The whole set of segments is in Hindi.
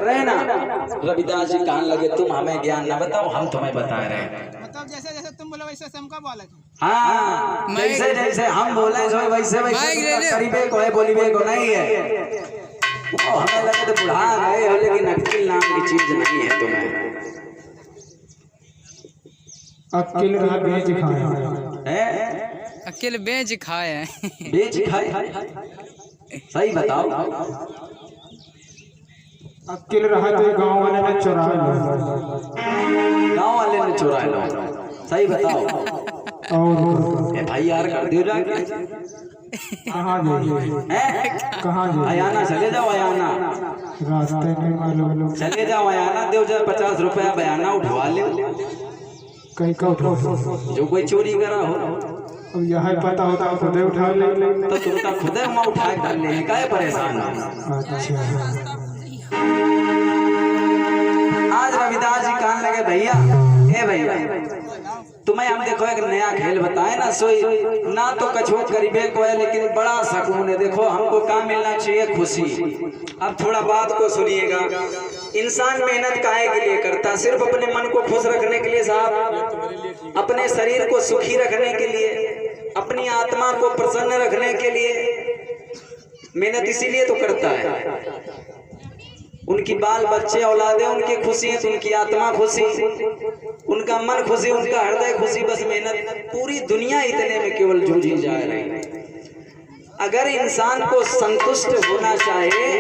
रहे ना। रविदास जी कहने लगे तुम हमें ज्ञान न बताओ, हम तुम्हें बता रहे हैं। मतलब जैसे जैसे तुम बोले वैसे हमका बोले। हाँ, जैसे जैसे हम बोले वैसे वैसे करीबे को है, बोलीबे को नहीं है। हमें लगे तो बुढ़ा गए हो, लेकिन अक्ल नाम की चीज नहीं है तुम्हें। अकेले रहा बेच खाए हैं? अकेले बेच खाए हैं। बेच खाए, सही बताओ। अकेले रहा तो गांव वाले ने चुरा लो, गांव वाले ने चुरा लो, सही बताओ। और FIR कर दियो जाके। कहाँ जाइए, कहाँ जाइए? अयाना चले जाओ, अयाना रास्ते में मालूम चले जाओ, अयाना दो 50 रुपया बयाना उठवा ले, कहीं का उठा जो कोई चोरी करा हो। अब यहाँ पता होता है खुदे उठा ले तो तुमका खुदे वहाँ उठा कर ले, काहे परेशान हो। अच्छा आज रविदास जी कहने लगे भैया, ए भैया तुम्हें हम देखो एक नया खेल बताए ना, सोई ना तो कछो गरीबे को है, लेकिन बड़ा सुकून है। देखो हमको काम मिलना चाहिए, खुशी। अब थोड़ा बात को सुनिएगा। इंसान मेहनत काहे के लिए करता? सिर्फ अपने मन को खुश रखने के लिए साहब, अपने शरीर को सुखी रखने के लिए, अपनी आत्मा को प्रसन्न रखने के लिए मेहनत इसीलिए तो करता है। उनकी बाल बच्चे औलादे उनकी खुशी है, तो उनकी आत्मा खुशी, उनका मन खुशी, उनका हृदय खुशी। बस मेहनत, पूरी दुनिया इतने में केवल जूझी जा रही है। अगर इंसान को संतुष्ट होना चाहे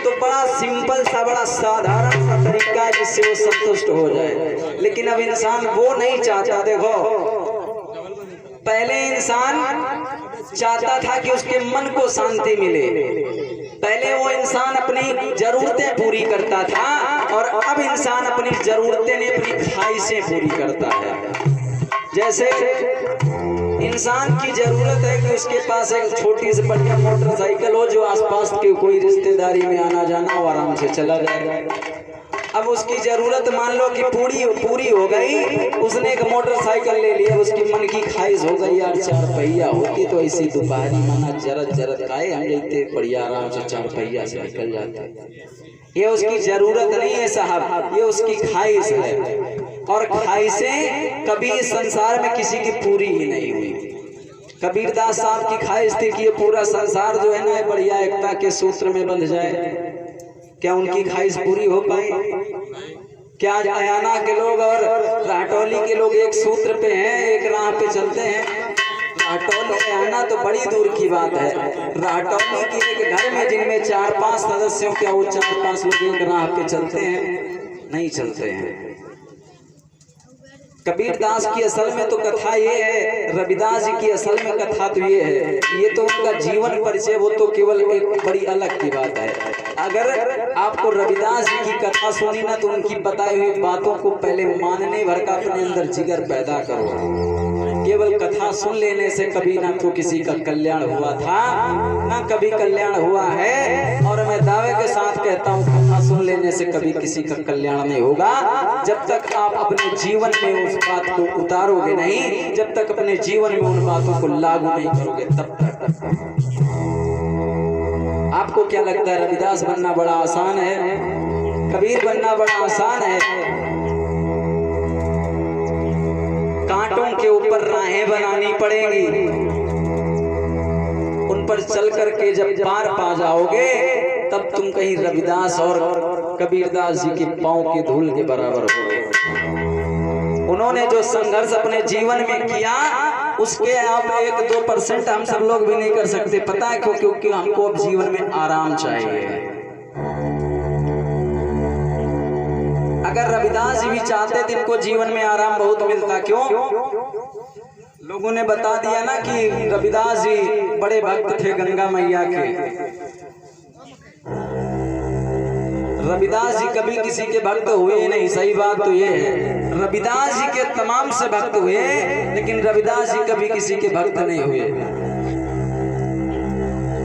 तो बड़ा सिंपल सा, बड़ा साधारण सा तरीका है जिससे वो संतुष्ट हो जाए, लेकिन अब इंसान वो नहीं चाहता। देखो पहले इंसान चाहता था कि उसके मन को शांति मिले, पहले वो इंसान अपनी जरूरतें पूरी करता था, और अब इंसान अपनी जरूरतें नहीं, अपनी ख्वाहिशें पूरी करता है। जैसे इंसान की जरूरत है कि उसके पास एक छोटी सी बढ़िया मोटरसाइकिल हो, जो आसपास के कोई रिश्तेदारी में आना जाना हो आराम से चला जाए। अब उसकी जरूरत मान लो कि पूरी हो गई, उसने एक मोटरसाइकिल ले लिया, उसकी मन की ख्वाहिश हो गई यार 4 पहिया होती तो ऐसी दोपहरी माना जरद खाए हम लेते, बढ़िया आराम से 4 पहिया से निकल जाते। ये उसकी जरूरत नहीं है साहब, ये उसकी ख्वाहिश है। और ख्वाहिशें कभी इस संसार में किसी की पूरी ही नहीं हुई। कबीरदास साहब की ख्वाहिश थी कि ये पूरा संसार जो है ना बढ़िया एकता के सूत्र में बंध जाए। क्या उनकी ख्वाहिश पूरी हो पाई? क्या अयाना के लोग और राटौली के लोग एक सूत्र पे हैं, एक राह पे चलते हैं? राटौली अयाना तो बड़ी दूर की बात है। राटौली की एक घर में जिनमें 4-5 सदस्यों के, वो 4-5 लोग एक राह पे चलते हैं? नहीं चलते हैं। कबीरदास की असल में तो कथा ये है, रविदास जी की असल में कथा तो ये है, ये तो उनका जीवन परिचय, वो तो केवल एक बड़ी अलग की बात है। अगर आपको रविदास जी की कथा सुनी ना, तो उनकी बताई हुई बातों को पहले मानने भर का अपने अंदर जिगर पैदा करो। केवल कथा सुन लेने से कभी ना तो किसी का कल्याण हुआ था, ना कभी कल्याण हुआ है, और मैं दावे के साथ कहता हूँ कथा सुन लेने से कभी किसी का कल्याण नहीं होगा। जब तक आप अपने जीवन में उस बात को उतारोगे नहीं, जब तक अपने जीवन में उन बातों को लागू नहीं करोगे, तब तक। आपको क्या लगता है रविदास बनना बड़ा आसान है? कबीर बनना बड़ा आसान है? कांटों के ऊपर राहें बनानी पड़ेंगी, उन पर चल करके जब पार पा जाओगे, तब तुम कहीं रविदास और कबीरदास जी के पांव के धूल के बराबर होगे। उन्होंने जो संघर्ष अपने जीवन में किया, उसके आप 1-2% हम सब लोग भी नहीं कर सकते। पता है क्यों? क्योंकि हमको अब जीवन में आराम चाहिए। अगर रविदास जी भी चाहते थे, इनको जीवन में आराम बहुत मिलता। क्यों? लोगों ने बता दिया ना कि रविदास जी बड़े भक्त थे गंगा मैया के। रविदास जी कभी किसी के भक्त हुए नहीं, सही बात तो ये है। रविदास जी के तमाम से भक्त हुए, लेकिन रविदास जी कभी किसी के भक्त नहीं हुए।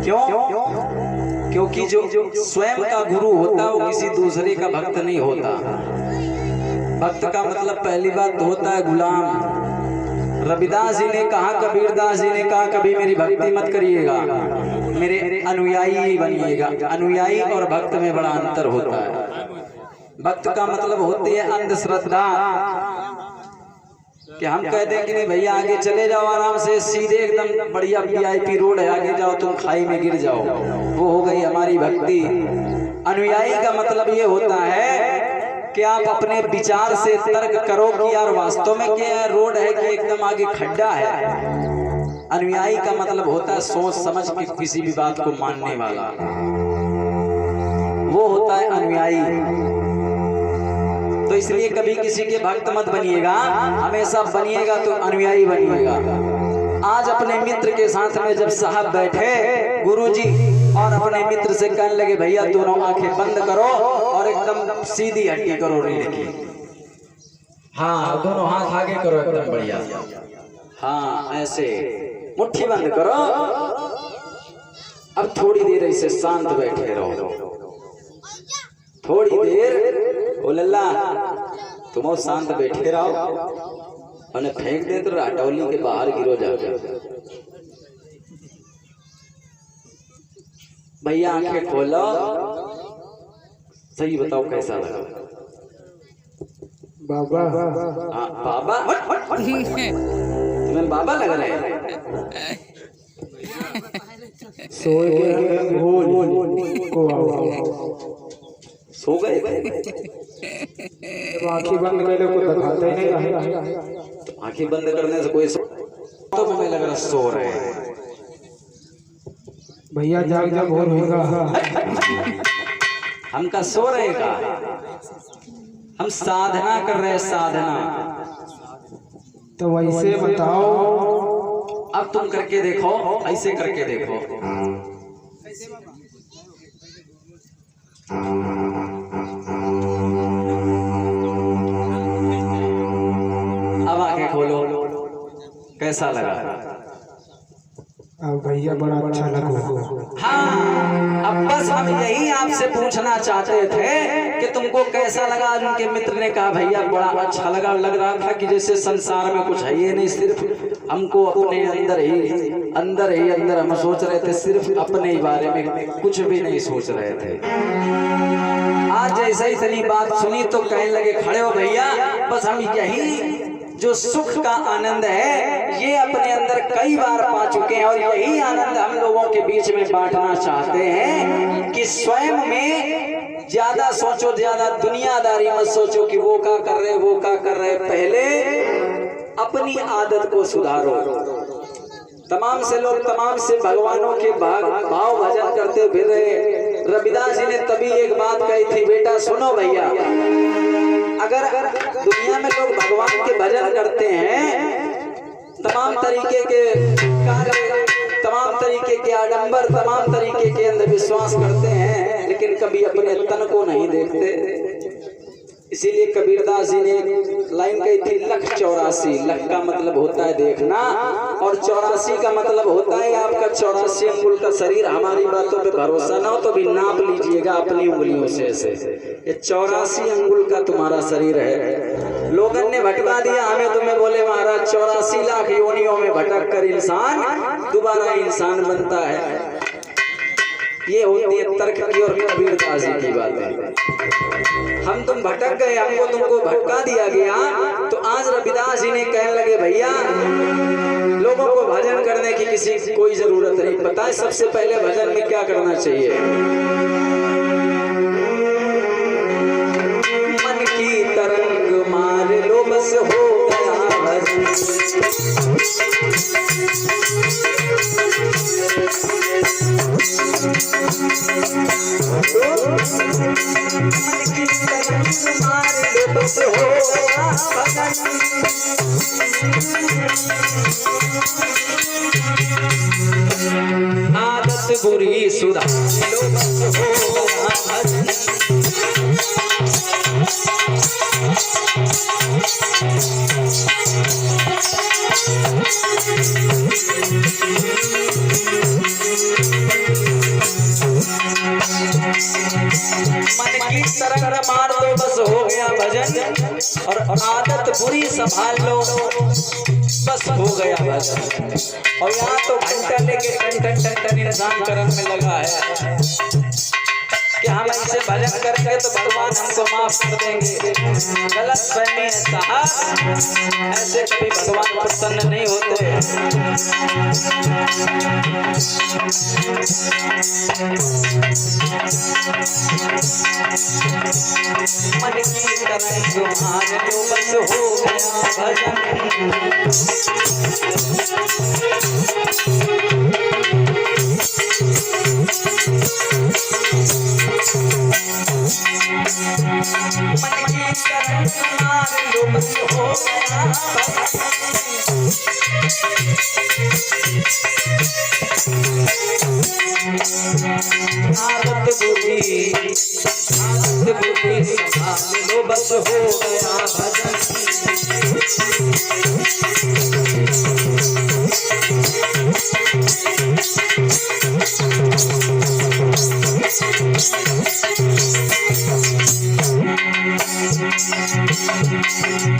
क्यों? क्योंकि जो स्वयं का गुरु होता है वो किसी दूसरे का भक्त नहीं होता। भक्त का मतलब पहली बात तो होता है गुलाम। रविदास जी ने कहा, कबीरदास जी ने कहा, कभी मेरी भक्ति मत करिएगा, मेरे अनुयायी बनिएगा। अनुयायी और भक्त में बड़ा अंतर होता है। भक्त का मतलब होती है अंधश्रद्धा, कि हम कहते हैं कि नहीं भैया आगे चले जाओ आराम से, सीधे एकदम बढ़िया VIP रोड है, आगे जाओ तुम खाई में गिर जाओ, वो हो गई हमारी भक्ति। अनुयायी का मतलब ये होता है कि आप अपने विचार से तर्क करो कि यार वास्तव में क्या रोड है कि एकदम आगे खड्डा है। अनुयायी का मतलब होता है सोच समझ के किसी भी बात को मानने वाला, वो होता है अनुयायी। तो इसलिए कभी किसी के भक्त मत बनिएगा, हमेशा बनिएगा तो अनुयायी बनिएगा। आज अपने मित्र के साथ में जब साहब बैठे गुरुजी और अपने मित्र से कहने लगे भैया दोनों आंखें बंद करो और एकदम सीधी हड्डी करो रीढ़ की, हाँ दोनों हाथ आगे करो एकदम बढ़िया, हाँ ऐसे मुट्ठी बंद करो। अब थोड़ी देर ऐसे शांत बैठे रहो, थोड़ी देर। ओ लल्ला तुम और शांत बैठे रहो, उन्हें फेंक दे तो हटौली के बाहर गिरो जाओगे। भैया आंखें खोलो, सही बताओ कैसा लगा? बाबा हाँ बाबा, तुम्हें बाबा लग रहे हैं? सोए के भूल को सो गए? आंखें बंद करने को दिखाते नहीं रहे, तो आंखें बंद करने से कोई तो हमें लग रहा सो रहे हैं। भैया जाग जब भोर होगा हम का सो रहे का, हम साधना कर रहे हैं, साधना। तो वैसे बताओ, अब तुम करके देखो, ऐसे करके देखो। अब आंखें खोलो, कैसा लगा? अब भैया बड़ा अच्छा लगा। हाँ, अब बस हम यही आपसे पूछना चाहते थे कि तुमको कैसा लगा। उनके मित्र ने कहा भैया बड़ा अच्छा लगा, लग रहा था कि जैसे संसार में कुछ है ही नहीं, सिर्फ हमको अपने अंदर ही हम सोच रहे थे, सिर्फ अपने ही बारे में, कुछ भी नहीं सोच रहे थे। आज जैसे ही इतनी बात सुनी तो कहने लगे खड़े हो भैया, बस हम यही जो सुख का आनंद है ये अपने अंदर कई बार पा चुके हैं, और यही आनंद हम लोगों के बीच में बांटना चाहते हैं कि स्वयं में ज्यादा सोचो, ज्यादा दुनियादारी मत सोचो कि वो क्या कर रहे, वो क्या कर रहे। पहले अपनी आदत को सुधारो। तमाम से लोग तमाम से भगवानों के भाव भजन करते फिर रहे। रविदास जी ने तभी एक बात कही थी, बेटा सुनो भैया, अगर दुनिया में लोग भगवान के भजन करते हैं, तमाम तरीके के कार्य, तमाम तरीके के आडंबर, तमाम तरीके के अंधविश्वास करते हैं, लेकिन कभी अपने तन को नहीं देखते। इसीलिए कबीरदास जी ने लाइन कही थी, लख 84, लख का मतलब होता है देखना, और 84 का मतलब होता है आपका 84 अंगुल का शरीर। हमारी बातों पे भरोसा ना हो तो भी नाप लीजिएगा अपनी उंगलियों से ऐसे, ये 84 अंगुल का तुम्हारा शरीर है। लोगन ने भटका दिया हमें, तुम्हें बोले महाराज 84 लाख योनियों में भटक कर इंसान दोबारा इंसान बनता है। ये होती है तर्क की और कबीरदास जी की बातें। हम तुम भटक गए, हमको तुमको भटका दिया गया, तो आज रविदास जी ने कहने लगे भैया लोगों को भजन करने की किसी कोई जरूरत नहीं। पता है सबसे पहले भजन में क्या करना चाहिए? मन की तरंग मार लो बस हो गया भजन। आदत बुरी सुधार लो बस हो गया मन की तरंग मार दो बस हो गया भजन, और आदत बुरी संभाल लो बस हो गया भजन। और यहाँ तो घंटा लेके टन टन टन टन इंसान कर्म में लगा है। कि हम ऐसे भजन करेंगे तो भगवान हमको माफ कर देंगे। गलत फहमी है साहब, ऐसे कभी भगवान प्रसन्न नहीं होते। मन की तरंग तुम्हारे जो बस हो गया भजन। मन की तरंग तुम्हारे जो बस हो गया आदत बुरी संभाल लो बस हो गया भजन।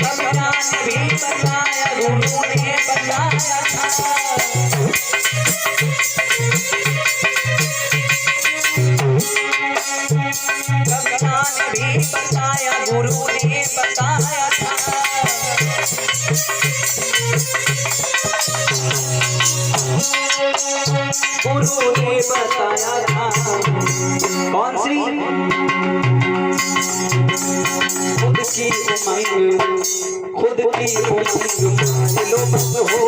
भगवान भी बताया, गुरु ने बताया था। भगवान भी बताया, गुरु ने बताया था। गुरु ने बताया था। कौन सी? खुद की उमंग लो बस हो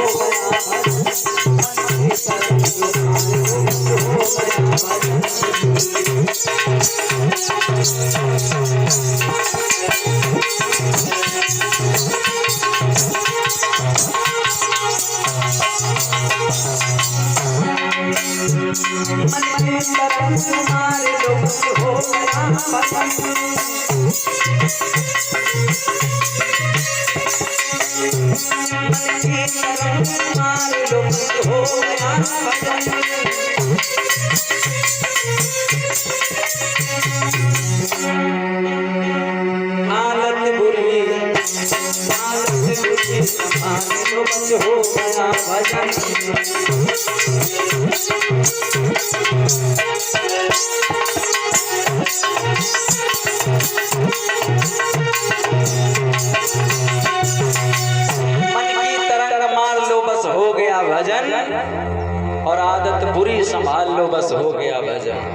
तुम्हारे लो बस हो गया तुम्हारे लो बस हो गया हालत बुरी संभाल लो बस हो गया भजन। भजन और आदत बुरी संभाल लो बस हो गया भजन।